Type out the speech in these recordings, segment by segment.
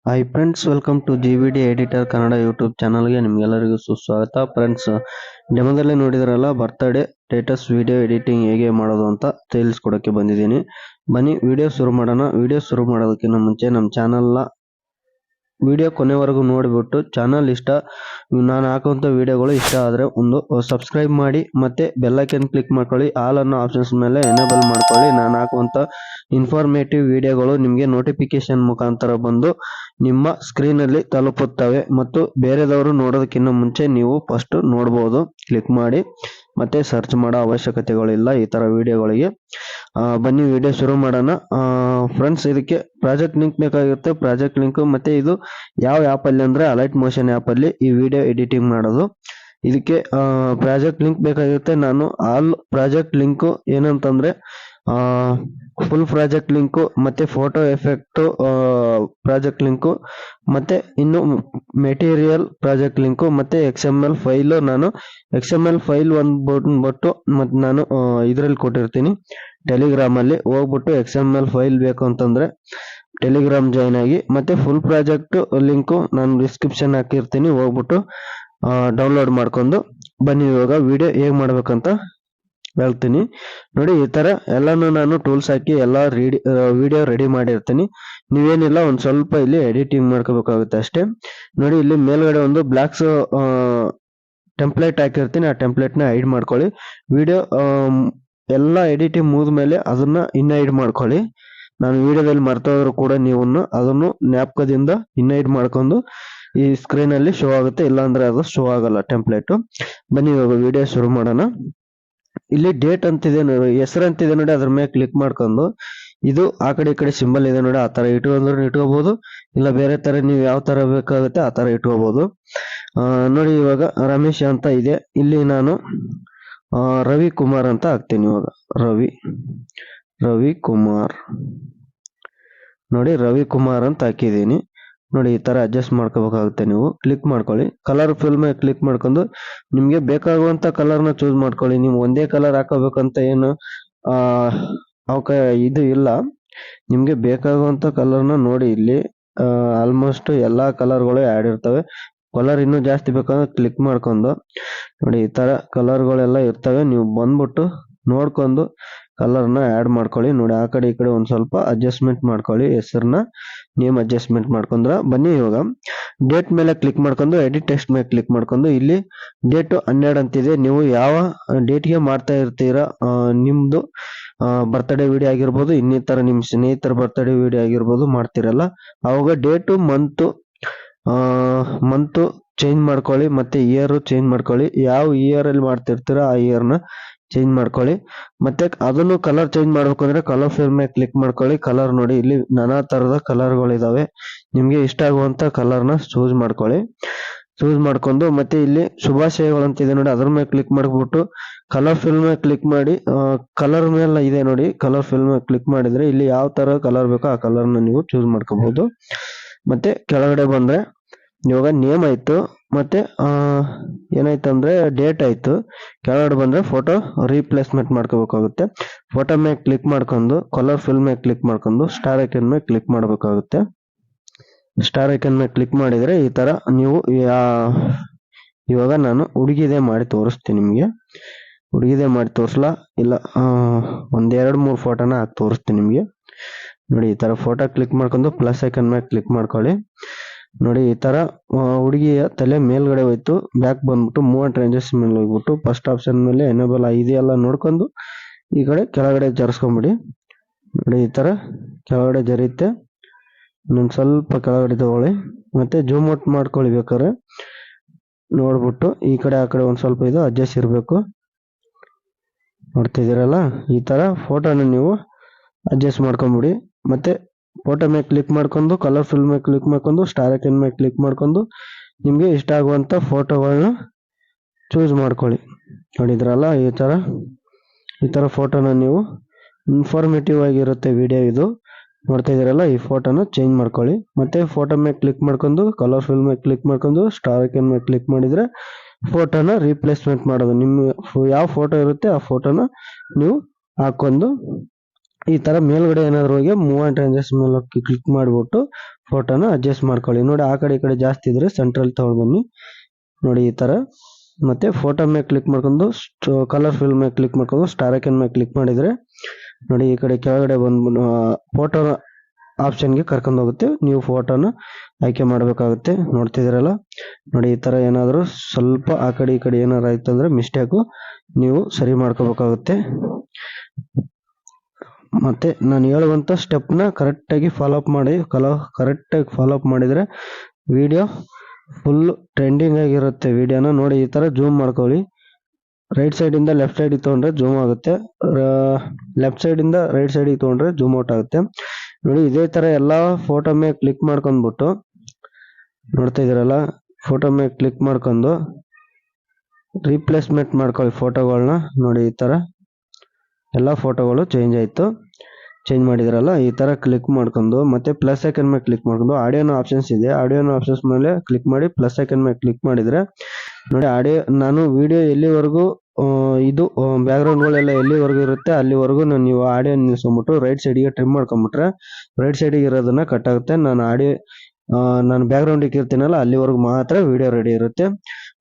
Hi friends, welcome to GVD editor Kannada YouTube ಚಾನಲ್ಗೆ ನಿಮಗೆಲ್ಲರಿಗೂ ಸುಸ್ವಾಗತ. ಫ್ರೆಂಡ್ಸ್, ಡೆಮೋದಲ್ಲಿ ನೋಡಿದ್ರಲ್ಲ ಬರ್ತ್ಡೇ ಸ್ಟೇಟಸ್ ವಿಡಿಯೋ ಎಡಿಟಿಂಗ್ ಹೇಗೆ ಮಾಡೋದು ಅಂತ ತಿಳಿಸ್ಕೊಡೋಕ್ಕೆ ಬಂದಿದ್ದೀನಿ. ಬನ್ನಿ ವಿಡಿಯೋ ಶುರು ಮಾಡೋಣ. ವಿಡಿಯೋ ಶುರು ಮಾಡೋದಕ್ಕಿಂತ ಮುಂಚೆ ನಮ್ಮ ಚಾನಲ್ನ ವಿಡಿಯೋ ಕೊನೆವರೆಗೂ ನೋಡಿಬಿಟ್ಟು ಚಾನಲ್ ನಾನು ಹಾಕುವಂಥ ವಿಡಿಯೋಗಳು ಇಷ್ಟ ಆದರೆ ಒಂದು ಸಬ್ಸ್ಕ್ರೈಬ್ ಮಾಡಿ, ಮತ್ತೆ ಬೆಲ್ಲೈಕನ್ ಕ್ಲಿಕ್ ಮಾಡ್ಕೊಳ್ಳಿ. ಆಲ್ ಅನ್ನೋ ಆಪ್ಷನ್ಸ್ ಮೇಲೆ ಎನೇಬಲ್ ಮಾಡ್ಕೊಳ್ಳಿ. ನಾನು ಹಾಕುವಂಥ ಇನ್ಫಾರ್ಮೇಟಿವ್ ವಿಡಿಯೋಗಳು ನಿಮಗೆ ನೋಟಿಫಿಕೇಶನ್ ಮುಖಾಂತರ ಬಂದು ನಿಮ್ಮ ಸ್ಕ್ರೀನಲ್ಲಿ ತಲುಪುತ್ತವೆ ಮತ್ತು ಬೇರೆದವರು ನೋಡೋದಕ್ಕಿಂತ ಮುಂಚೆ ನೀವು ಫಸ್ಟ್ ನೋಡ್ಬೋದು. ಕ್ಲಿಕ್ ಮಾಡಿ, ಮತ್ತೆ ಸರ್ಚ್ ಮಾಡೋ ಅವಶ್ಯಕತೆಗಳಿಲ್ಲ ಈ ಥರ ವಿಡಿಯೋಗಳಿಗೆ. ಬನ್ನಿ ವಿಡಿಯೋ ಶುರು ಮಾಡೋಣ. ಫ್ರೆಂಡ್ಸ್, ಇದಕ್ಕೆ ಪ್ರಾಜೆಕ್ಟ್ ಲಿಂಕ್ ಬೇಕಾಗಿರುತ್ತೆ. ಪ್ರಾಜೆಕ್ಟ್ ಲಿಂಕ್ ಮತ್ತೆ ಇದು ಯಾವ ಆ್ಯಪಲ್ಲಿ ಅಂದರೆ ಅಲೈಟ್ ಮೋಷನ್ ಆ್ಯಪಲ್ಲಿ ಈ ವಿಡಿಯೋ ಎಡಿಟಿಂಗ್ ಮಾಡೋದು. ಇದಕ್ಕೆ ಪ್ರಾಜೆಕ್ಟ್ ಲಿಂಕ್ ಬೇಕಾಗಿರುತ್ತೆ. ನಾನು ಆಲ್ ಪ್ರಾಜೆಕ್ಟ್ ಲಿಂಕು ಏನಂತಂದರೆ ಫುಲ್ ಪ್ರಾಜೆಕ್ಟ್ ಲಿಂಕು ಮತ್ತು ಫೋಟೋ ಎಫೆಕ್ಟು ಪ್ರಾಜೆಕ್ಟ್ ಲಿಂಕು ಮತ್ತು ಇನ್ನು ಮೆಟೀರಿಯಲ್ ಪ್ರಾಜೆಕ್ಟ್ ಲಿಂಕು ಮತ್ತು XML ಫೈಲು. ನಾನು XML ಫೈಲ್ ಬಂದ್ಬಿಟ್ಟು ಮತ್ತು ನಾನು ಇದರಲ್ಲಿ ಕೊಟ್ಟಿರ್ತೀನಿ ಟೆಲಿಗ್ರಾಮಲ್ಲಿ. ಹೋಗ್ಬಿಟ್ಟು XML ಫೈಲ್ ಬೇಕು ಅಂತಂದರೆ ಟೆಲಿಗ್ರಾಮ್ ಜಾಯ್ನ್ ಆಗಿ, ಮತ್ತು ಫುಲ್ ಪ್ರಾಜೆಕ್ಟ್ ಲಿಂಕು ನಾನು ಡಿಸ್ಕ್ರಿಪ್ಷನ್ ಹಾಕಿರ್ತೀನಿ, ಹೋಗ್ಬಿಟ್ಟು ಡೌನ್ಲೋಡ್ ಮಾಡ್ಕೊಂಡು ಬನ್ನಿ. ಇವಾಗ ವಿಡಿಯೋ ಹೇಗೆ ಮಾಡ್ಬೇಕಂತ ಹೇಳ್ತೀನಿ ನೋಡಿ. ಈ ಥರ ಎಲ್ಲನೂ ನಾನು ಟೂಲ್ಸ್ ಹಾಕಿ ಎಲ್ಲ ವಿಡಿಯೋ ರೆಡಿ ಮಾಡಿರ್ತೀನಿ. ನೀವೇನಿಲ್ಲ, ಒಂದು ಸ್ವಲ್ಪ ಇಲ್ಲಿ ಎಡಿಟಿಂಗ್ ಮಾಡ್ಕೋಬೇಕಾಗುತ್ತೆ ಅಷ್ಟೇ. ನೋಡಿ, ಇಲ್ಲಿ ಮೇಲ್ಗಡೆ ಒಂದು ಬ್ಲಾಕ್ಸ್ ಟೆಂಪ್ಲೇಟ್ ಹಾಕಿರ್ತೀನಿ. ಆ ಟೆಂಪ್ಲೇಟ್ನ ಹೈಡ್ ಮಾಡ್ಕೊಳ್ಳಿ. ವಿಡಿಯೋ ಎಲ್ಲ ಎಡಿಟಿಂಗ್ ಮುಗಿದ ಮೇಲೆ ಅದನ್ನ ಹೈಡ್ ಮಾಡ್ಕೊಳ್ಳಿ. ನಾನು ವಿಡಿಯೋದಲ್ಲಿ ಮರ್ತೋದ್ರು ಕೂಡ ನೀವು ಅದನ್ನು ಜ್ಞಾಪಕದಿಂದ ಹೈಡ್ ಮಾಡ್ಕೊಂಡು ಈ ಸ್ಕ್ರೀನಲ್ಲಿ ಶೋ ಆಗುತ್ತೆ, ಇಲ್ಲಾಂದ್ರೆ ಅದು ಶೋ ಆಗಲ್ಲ ಟೆಂಪ್ಲೇಟು. ಬನ್ನಿ ಇವಾಗ ವಿಡಿಯೋ ಶುರು ಮಾಡೋಣ. ಇಲ್ಲಿ ಡೇಟ್ ಅಂತಿದೆ ನೋಡಿ, ಹೆಸರು ಅಂತಿದೆ ನೋಡಿ, ಅದ್ರ ಮೇಲೆ ಕ್ಲಿಕ್ ಮಾಡ್ಕೊಂಡು ಇದು ಆ ಕಡೆ ಈ ಕಡೆ ಸಿಂಬಲ್ ಇದೆ ನೋಡಿ, ಆ ಥರ ಇಟ್ಕೋಬಹುದು. ಇಲ್ಲ ಬೇರೆ ಥರ ನೀವು ಯಾವ ಥರ ಬೇಕಾಗುತ್ತೆ ಆ ಥರ ಇಟ್ಕೋಬಹುದು. ನೋಡಿ, ಇವಾಗ ರಮೇಶ್ ಅಂತ ಇದೆ, ಇಲ್ಲಿ ನಾನು ರವಿ ಕುಮಾರ್ ಅಂತ ಹಾಕ್ತೀನಿ. ಇವಾಗ ರವಿ ಕುಮಾರ್ ನೋಡಿ, ರವಿ ಕುಮಾರ್ ಅಂತ ಹಾಕಿದ್ದೀನಿ ನೋಡಿ. ಈ ಥರ ಅಡ್ಜಸ್ಟ್ ಮಾಡ್ಕೋಬೇಕಾಗುತ್ತೆ. ನೀವು ಕ್ಲಿಕ್ ಮಾಡ್ಕೊಳ್ಳಿ, ಕಲರ್ ಫಿಲ್ಮ್ ಕ್ಲಿಕ್ ಮಾಡ್ಕೊಂಡು ನಿಮಗೆ ಬೇಕಾಗುವಂಥ ಕಲರ್ನ ಚೂಸ್ ಮಾಡ್ಕೊಳ್ಳಿ. ನೀವು ಒಂದೇ ಕಲರ್ ಹಾಕೋಬೇಕಂತ ಏನು ಇದು ಇಲ್ಲ. ನಿಮಗೆ ಬೇಕಾಗುವಂಥ ಕಲರ್ನ ನೋಡಿ. ಇಲ್ಲಿ ಆಲ್ಮೋಸ್ಟ್ ಎಲ್ಲ ಕಲರ್ಗಳು ಆ್ಯಡ್ ಇರ್ತವೆ. ಕಲರ್ ಇನ್ನೂ ಜಾಸ್ತಿ ಬೇಕಂದ್ರೆ ಕ್ಲಿಕ್ ಮಾಡ್ಕೊಂಡು ನೋಡಿ, ಈ ಥರ ಕಲರ್ಗಳೆಲ್ಲ ಇರ್ತವೆ. ನೀವು ಬಂದ್ಬಿಟ್ಟು ನೋಡ್ಕೊಂಡು ಕಲರ್ನ ಆ್ಯಡ್ ಮಾಡ್ಕೊಳ್ಳಿ. ನೋಡಿ, ಆ ಕಡೆ ಈ ಕಡೆ ಒಂದು ಸ್ವಲ್ಪ ಅಡ್ಜಸ್ಟ್ಮೆಂಟ್ ಮಾಡ್ಕೊಳ್ಳಿ. ಹೆಸರನ್ನ ನೇಮ್ ಅಡ್ಜಸ್ಟ್ಮೆಂಟ್ ಮಾಡ್ಕೊಂಡ್ರೆ ಬನ್ನಿ. ಇವಾಗ ಡೇಟ್ ಮೇಲೆ ಕ್ಲಿಕ್ ಮಾಡ್ಕೊಂಡು ಎಡಿಟ್ ಟೆಕ್ಸ್ಟ್ ಮೇಲೆ ಕ್ಲಿಕ್ ಮಾಡ್ಕೊಂಡು ಇಲ್ಲಿ ಡೇಟು 12 ಅಂತಿದೆ. ನೀವು ಯಾವ ಡೇಟ್ಗೆ ಮಾಡ್ತಾ ಇರ್ತೀರಾ, ನಿಮ್ಮದು ಬರ್ತ್ಡೇ ವಿಡಿಯೋ ಆಗಿರ್ಬೋದು, ಇನ್ನಿತರ ನಿಮ್ಮ ಸ್ನೇಹಿತರ ಬರ್ತ್ಡೇ ವಿಡಿಯೋ ಆಗಿರ್ಬೋದು ಮಾಡ್ತಿರಲ್ಲ, ಅವಾಗ ಡೇಟು ಮಂತು ಚೇಂಜ್ ಮಾಡ್ಕೊಳ್ಳಿ, ಮತ್ತೆ ಇಯರ್ ಚೇಂಜ್ ಮಾಡ್ಕೊಳ್ಳಿ. ಯಾವ ಇಯರಲ್ಲಿ ಮಾಡ್ತಿರ್ತೀರ ಆ ಇಯರ್ನ ಚೇಂಜ್ ಮಾಡ್ಕೊಳ್ಳಿ. ಮತ್ತೆ ಅದನ್ನು ಕಲರ್ ಚೇಂಜ್ ಮಾಡ್ಬೇಕು ಅಂದ್ರೆ ಕಲರ್ ಫಿಲ್ಮ್ ಮೇಲೆ ಕ್ಲಿಕ್ ಮಾಡ್ಕೊಳ್ಳಿ. ಕಲರ್ ನೋಡಿ, ಇಲ್ಲಿ ನಾನಾ ತರದ ಕಲರ್ಗಳಿದಾವೆ. ನಿಮ್ಗೆ ಇಷ್ಟ ಆಗುವಂತ ಕಲರ್ನ ಚೂಸ್ ಮಾಡ್ಕೊಳ್ಳಿ. ಚೂಸ್ ಮಾಡ್ಕೊಂಡು ಮತ್ತೆ ಇಲ್ಲಿ ಶುಭಾಶಯಗಳು ಅಂತಿದೆ ನೋಡಿ, ಅದ್ರ ಮೇಲೆ ಕ್ಲಿಕ್ ಮಾಡ್ಬಿಟ್ಟು ಕಲರ್ ಫಿಲ್ಮ್ ಮೇಲೆ ಕ್ಲಿಕ್ ಮಾಡಿ. ಕಲರ್ ಮೇಲೆ ಇದೆ ನೋಡಿ, ಕಲರ್ ಫಿಲ್ಮ್ ಮೇಲೆ ಕ್ಲಿಕ್ ಮಾಡಿದ್ರೆ ಇಲ್ಲಿ ಯಾವ ತರ ಕಲರ್ ಬೇಕೋ ಆ ಕಲರ್ನ ನೀವು ಚೂಸ್ ಮಾಡ್ಕೋಬಹುದು. ಮತ್ತೆ ಕೆಳಗಡೆ ಬಂದ್ರೆ ಇವಾಗ ನೇಮ್ ಆಯ್ತು, ಮತ್ತೆ ಏನಾಯ್ತಂದ್ರೆ ಡೇಟ್ ಆಯ್ತು. ಕೆಳಗಡೆ ಬಂದ್ರೆ ಫೋಟೋ ರೀಪ್ಲೇಸ್ಮೆಂಟ್ ಮಾಡ್ಕೋಬೇಕಾಗುತ್ತೆ. ಫೋಟೋ ಮೇಲೆ ಕ್ಲಿಕ್ ಮಾಡ್ಕೊಂಡು ಕಲರ್ ಫಿಲ್ಮ್ ಮೇಲೆ ಕ್ಲಿಕ್ ಮಾಡ್ಕೊಂಡು ಸ್ಟಾರ್ ಐಕನ್ ಮೇಲೆ ಕ್ಲಿಕ್ ಮಾಡಬೇಕಾಗುತ್ತೆ. ಸ್ಟಾರ್ ಐಕನ್ ಮೇಲೆ ಕ್ಲಿಕ್ ಮಾಡಿದ್ರೆ ಈ ತರ ನೀವು ಇವಾಗ ನಾನು ಹುಡುಗಿದೇ ಮಾಡಿ ತೋರಿಸ್ತೀನಿ ನಿಮ್ಗೆ. ಹುಡುಗಿದೇ ಮಾಡಿ ತೋರಿಸ್ಲಾ, ಇಲ್ಲ 1-2-3 ಫೋಟೋನ ಹಾಕಿ ತೋರಿಸ್ತೀನಿ ನಿಮ್ಗೆ. ನೋಡಿ, ಈ ತರ ಫೋಟೋ ಕ್ಲಿಕ್ ಮಾಡ್ಕೊಂಡು ಪ್ಲಸ್ ಐಕನ್ ಮೇಲೆ ಕ್ಲಿಕ್ ಮಾಡ್ಕೊಳ್ಳಿ. ನೋಡಿ, ಈ ತರ ಹುಡುಗಿಯ ತಲೆ ಮೇಲ್ಗಡೆ ಹೋಯ್ತು. ಬ್ಯಾಕ್ ಬಂದ್ಬಿಟ್ಟು ಮೂವ್ ರೇಂಜಸ್ ಮೇಲೆ ಹೋಗ್ಬಿಟ್ಟು ಫಸ್ಟ್ ಆಪ್ಷನ್ ಮೇಲೆ ಎನೇಬಲ್ ಇದೆಯಲ್ಲ ನೋಡ್ಕೊಂಡು ಈ ಕಡೆ ಕೆಳಗಡೆ ಜರ್ಸ್ಕೊಂಬಿಡಿ. ನೋಡಿ, ಈ ತರ ಕೆಳಗಡೆ ಜರಿಯುತ್ತೆ. ಇನ್ನೊಂದು ಸ್ವಲ್ಪ ಕೆಳಗಡೆ ತಗೊಳ್ಳಿ, ಮತ್ತೆ ಜೂಮ್ ಔಟ್ ಮಾಡ್ಕೊಳ್ಳಿ. ಬೇಕಾದ್ರೆ ನೋಡ್ಬಿಟ್ಟು ಈ ಕಡೆ ಆ ಕಡೆ ಒಂದ್ ಸ್ವಲ್ಪ ಇದು ಅಡ್ಜಸ್ಟ್ ಇರಬೇಕು. ನೋಡ್ತಿದ್ದೀರಲ್ಲ, ಈ ತರ ಫೋಟೋನ ನೀವು ಅಡ್ಜಸ್ಟ್ ಮಾಡ್ಕೊಂಬಿಡಿ. ಮತ್ತೆ ಫೋಟೋ ಮೇಲೆ ಕ್ಲಿಕ್ ಮಾಡ್ಕೊಂಡು ಕಲರ್ ಫಿಲ್ಮ್ ಮೇಲೆ ಕ್ಲಿಕ್ ಮಾಡ್ಕೊಂಡು ಸ್ಟಾರ್ ಐಕನ್ ಮೇಲೆ ಕ್ಲಿಕ್ ಮಾಡ್ಕೊಂಡು ನಿಮ್ಗೆ ಇಷ್ಟ ಆಗುವಂತ ಫೋಟೋಗಳನ್ನ ಚೂಸ್ ಮಾಡ್ಕೊಳ್ಳಿ. ನೋಡಿದ್ರಲ್ಲ, ಈ ತರ ಫೋಟೋನ ನೀವು ಇನ್ಫಾರ್ಮೇಟಿವ್ ಆಗಿರುತ್ತೆ ವಿಡಿಯೋ ಇದು. ನೋಡ್ತಾ ಇದೀರಲ್ಲ, ಈ ಫೋಟೋನ ಚೇಂಜ್ ಮಾಡ್ಕೊಳ್ಳಿ. ಮತ್ತೆ ಫೋಟೋ ಮೇಲೆ ಕ್ಲಿಕ್ ಮಾಡ್ಕೊಂಡು ಕಲರ್ ಫಿಲ್ಮ್ ಮೇಲೆ ಕ್ಲಿಕ್ ಮಾಡ್ಕೊಂಡು ಸ್ಟಾರ್ ಐಕನ್ ಮೇಲೆ ಕ್ಲಿಕ್ ಮಾಡಿದ್ರೆ ಫೋಟೋನ ರೀಪ್ಲೇಸ್ಮೆಂಟ್ ಮಾಡೋದು. ನಿಮ್ಮ ಯಾವ ಫೋಟೋ ಇರುತ್ತೆ ಆ ಫೋಟೋನ ನೀವು ಹಾಕೊಂಡು ಈ ತರ ಮೇಲ್ಗಡೆ ಏನಾದ್ರು ಹೋಗಿ ಮೂವ್ ಅಂಡ್ ಟ್ರಾನ್ಸಾಕ್ಟ್ ಮೇಲೆ ಕ್ಲಿಕ್ ಮಾಡಿಬಿಟ್ಟು ಫೋಟೋನ ಅಡ್ಜಸ್ಟ್ ಮಾಡ್ಕೊಳ್ಳಿ. ನೋಡಿ ಆ ಕಡೆ ಈ ಕಡೆ ಜಾಸ್ತಿ ಇದ್ರೆ ಸೆಂಟ್ರಲ್ ತಗೊಂಡು ಬನ್ನಿ. ನೋಡಿ ಈ ತರ ಮತ್ತೆ ಫೋಟೋ ಮೇಲೆ ಕ್ಲಿಕ್ ಮಾಡ್ಕೊಂಡು ಕಲರ್ ಫಿಲ್ ಮೇಲೆ ಕ್ಲಿಕ್ ಮಾಡ್ಕೊಂಡು ಸ್ಟಾರ್ ಐಕನ್ ಮೇಲೆ ಕ್ಲಿಕ್ ಮಾಡಿದ್ರೆ ನೋಡಿ ಈ ಕಡೆ ಕೆಳಗಡೆ ಬಂದು ಫೋಟೋ ಆಪ್ಷನ್ಗೆ ಕರ್ಕೊಂಡು ಹೋಗುತ್ತೆ. ನೀವು ಫೋಟೋನ ಆಯ್ಕೆ ಮಾಡಬೇಕಾಗುತ್ತೆ. ನೋಡ್ತಿದ್ದೀರಲ್ಲ, ನೋಡಿ ಈ ತರ ಏನಾದರೂ ಸ್ವಲ್ಪ ಆ ಕಡೆ ಈ ಕಡೆ ಏನಾರು ಆಯ್ತು ಅಂದ್ರೆ ಮಿಸ್ಟೇಕು ನೀವು ಸರಿ ಮಾಡ್ಕೋಬೇಕಾಗುತ್ತೆ. ಮತ್ತೆ ನಾನು ಹೇಳುವಂತ ಸ್ಟೆಪ್ನ ಕರೆಕ್ಟಾಗಿ ಫಾಲೋ ಅಪ್ ಮಾಡಿ. ಕರೆಕ್ಟಾಗಿ ಫಾಲೋ ಅಪ್ ಮಾಡಿದ್ರೆ ವಿಡಿಯೋ ಫುಲ್ ಟ್ರೆಂಡಿಂಗ್ ಆಗಿರುತ್ತೆ. ವಿಡಿಯೋನ ನೋಡಿ ಈ ತರ ಜೂಮ್ ಮಾಡ್ಕೊಳ್ಳಿ. ರೈಟ್ ಸೈಡ್ ಇಂದ ಲೆಫ್ಟ್ ಸೈಡ್ ತಗೊಂಡ್ರೆ ಜೂಮ್ ಆಗುತ್ತೆ, ಲೆಫ್ಟ್ ಸೈಡ್ ಇಂದ ರೈಟ್ ಸೈಡ್ ತಗೊಂಡ್ರೆ ಜೂಮ್ ಔಟ್ ಆಗುತ್ತೆ. ನೋಡಿ ಇದೇ ತರ ಎಲ್ಲಾ ಫೋಟೋ ಮೇಲೆ ಕ್ಲಿಕ್ ಮಾಡ್ಕೊಂಡ್ಬಿಟ್ಟು ನೋಡ್ತಾ ಇದೀರಲ್ಲ, ಫೋಟೋ ಮೇಲೆ ಕ್ಲಿಕ್ ಮಾಡ್ಕೊಂಡು ರೀಪ್ಲೇಸ್ಮೆಂಟ್ ಮಾಡ್ಕೊಳ್ಳಿ ಫೋಟೋಗಳನ್ನ. ನೋಡಿ ಈ ತರ ಎಲ್ಲ ಫೋಟೋಗಳು ಚೇಂಜ್ ಆಯ್ತು. ಚೇಂಜ್ ಮಾಡಿದ್ರಲ್ಲ, ಈ ತರ ಕ್ಲಿಕ್ ಮಾಡ್ಕೊಂಡು ಮತ್ತೆ ಪ್ಲಸ್ ಐಕನ್ ಮೇಲೆ ಕ್ಲಿಕ್ ಮಾಡ್ಕೊಂಡು ಆಡಿಯೋನ ಆಪ್ಷನ್ಸ್ ಇದೆ, ಆಡಿಯೋನ ಆಪ್ಷನ್ಸ್ ಮೇಲೆ ಕ್ಲಿಕ್ ಮಾಡಿ ಪ್ಲಸ್ ಐಕನ್ ಮೇಲೆ ಕ್ಲಿಕ್ ಮಾಡಿದ್ರೆ ನೋಡಿ ಆಡಿಯೋ ನಾನು ವಿಡಿಯೋ ಎಲ್ಲಿವರೆಗೂ ಇದು ಬ್ಯಾಕ್ ಗ್ರೌಂಡ್ಗಳೆಲ್ಲ ಎಲ್ಲಿವರೆಗೂ ಇರುತ್ತೆ ಅಲ್ಲಿವರೆಗೂ ನೀವು ಆಡಿಯೋ ನಿಲ್ಸ್ಕೊಂಡ್ಬಿಟ್ಟು ರೈಟ್ ಸೈಡ್ಗೆ ಟ್ರಿಮ್ ಮಾಡ್ಕೊಂಡ್ಬಿಟ್ರೆ ರೈಟ್ ಸೈಡಿಗೆ ಇರೋದನ್ನ ಕಟ್ ಆಗುತ್ತೆ. ನಾನು ಬ್ಯಾಕ್ ಗ್ರೌಂಡಿಗೆ ಇರ್ತೀನಲ್ಲ ಅಲ್ಲಿವರೆಗೂ ಮಾತ್ರ ವಿಡಿಯೋ ರೆಡಿ ಇರುತ್ತೆ.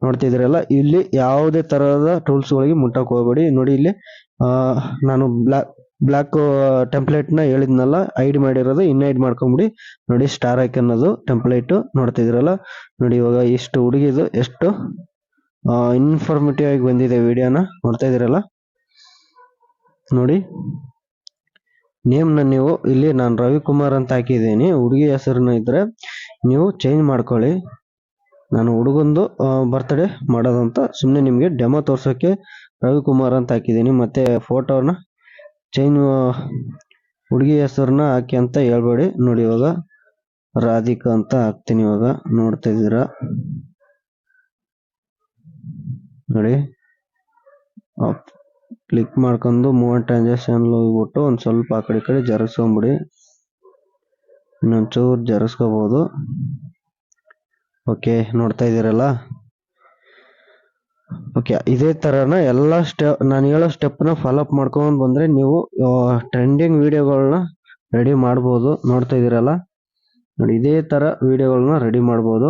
ನೋಡ್ತಿದ್ರಲ್ಲ, ಇಲ್ಲಿ ಯಾವುದೇ ತರಹದ ಟೂಲ್ಸ್ಗಳಿಗೆ ಮುಟ್ಟಕ್ ಹೋಗ್ಬೇಡಿ. ನೋಡಿ ಇಲ್ಲಿ ನಾನು ಬ್ಲಾಕ್ ಟೆಂಪ್ಲೇಟ್ ನ ಹೇಳಿದ್ನಲ್ಲ ಐಡ್ ಮಾಡಿರೋದು ಇನ್ಐಡ್ ಮಾಡ್ಕೊಂಬಿಡಿ. ನೋಡಿ ಸ್ಟಾರ್ ಐಕನ್ ಅದು ಟೆಂಪ್ಲೇಟ್ ನೋಡ್ತಿದ್ರಲ್ಲ. ನೋಡಿ ಇವಾಗ ಇಷ್ಟು ಹುಡುಗಿದು ಎಷ್ಟು ಇನ್ಫಾರ್ಮೇಟಿವ್ ಆಗಿ ಬಂದಿದೆ ವಿಡಿಯೋನ ನೋಡ್ತಾ ಇದೀರಲ್ಲ. ನೋಡಿ ನೇಮ್ನ ನೀವು ಇಲ್ಲಿ ನಾನು ರವಿಕುಮಾರ್ ಅಂತ ಹಾಕಿದ್ದೀನಿ. ಹುಡುಗಿ ಹೆಸರನ್ನ ಇದ್ರೆ ನೀವು ಚೇಂಜ್ ಮಾಡ್ಕೊಳ್ಳಿ. ನಾನು ಹುಡುಗಂದು ಬರ್ತ್ಡೇ ಮಾಡೋದಂತ ಸುಮ್ಮನೆ ನಿಮಗೆ ಡೆಮೋ ತೋರ್ಸೋಕೆ ರವಿಕುಮಾರ್ ಅಂತ ಹಾಕಿದ್ದೀನಿ. ಮತ್ತೆ ಫೋಟೋನ ಚೇಂಜ್ ಹುಡುಗಿ ಹೆಸರನ್ನ ಹಾಕಿ ಅಂತ ಹೇಳ್ಬೇಡಿ. ನೋಡಿ ಇವಾಗ ರಾಧಿಕಾ ಅಂತ ಹಾಕ್ತೀನಿ. ಇವಾಗ ನೋಡ್ತಾ ಇದ್ದೀರಾ ನೋಡಿ, ಕ್ಲಿಕ್ ಮಾಡ್ಕೊಂಡು ಮೂವ್ ಅಂಡ್ ಟ್ರಾನ್ಸಾಕ್ಷನ್ ಹೋಗ್ಬಿಟ್ಟು ಒಂದ್ ಸ್ವಲ್ಪ ಆ ಕಡೆ ಈ ಕಡೆ ಜರುಗಿಸ್ಕೊಂಬಿಡಿ. ಇನ್ನೊಂಚೂರು ಜರುಗಿಸ್ಕೋಬಹುದು. ಓಕೆ, ನೋಡ್ತಾ ಇದ್ದೀರಲ್ಲ. ಓಕೆ, ಇದೇ ತರನ ಎಲ್ಲ ನಾನು ಹೇಳೋ ಸ್ಟೆಪ್ನ ಫಾಲೋ ಅಪ್ ಮಾಡ್ಕೊಂಡು ಬಂದ್ರೆ ನೀವು ಟ್ರೆಂಡಿಂಗ್ ವಿಡಿಯೋಗಳನ್ನ ರೆಡಿ ಮಾಡ್ಬೋದು. ನೋಡ್ತಾ ಇದ್ದೀರಲ್ಲ, ನೋಡಿ ಇದೇ ತರ ವಿಡಿಯೋಗಳನ್ನ ರೆಡಿ ಮಾಡ್ಬೋದು.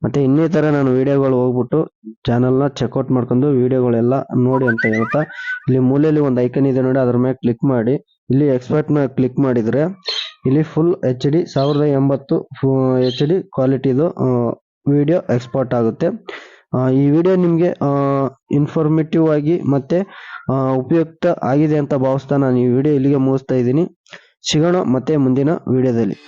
ಮತ್ತೆ ಇನ್ನೇ ತರ ನಾನು ವಿಡಿಯೋಗಳು ಹೋಗ್ಬಿಟ್ಟು ಚಾನಲ್ನ ಚೆಕ್ಔಟ್ ಮಾಡ್ಕೊಂಡು ವಿಡಿಯೋಗಳೆಲ್ಲ ನೋಡಿ ಅಂತ ಹೇಳ್ತಾ ಇಲ್ಲಿ ಮೂಲೆಯಲ್ಲಿ ಒಂದು ಐಕನ್ ಇದೆ ನೋಡಿ, ಅದ್ರ ಮೇಲೆ ಕ್ಲಿಕ್ ಮಾಡಿ ಇಲ್ಲಿ ಎಕ್ಸ್ಪರ್ಟ್ ಮೇಲೆ ಕ್ಲಿಕ್ ಮಾಡಿದ್ರೆ ಇಲ್ಲಿ ಫುಲ್ HD 1080 HD ಕ್ವಾಲಿಟಿದು ವಿಡಿಯೋ ಎಕ್ಸ್ಪೋರ್ಟ್ ಆಗುತ್ತೆ. ಈ ವಿಡಿಯೋ ನಿಮಗೆ ಇನ್ಫಾರ್ಮೇಟಿವ್ ಆಗಿ ಮತ್ತೆ ಉಪಯುಕ್ತ ಆಗಿದೆ ಅಂತ ಭಾವಿಸ್ತಾ ನಾನು ಈ ವಿಡಿಯೋ ಇಲ್ಲಿಗೆ ಮುಗಿಸ್ತಾ ಇದ್ದೀನಿ. ಸಿಗೋಣ ಮತ್ತೆ ಮುಂದಿನ ವಿಡಿಯೋದಲ್ಲಿ.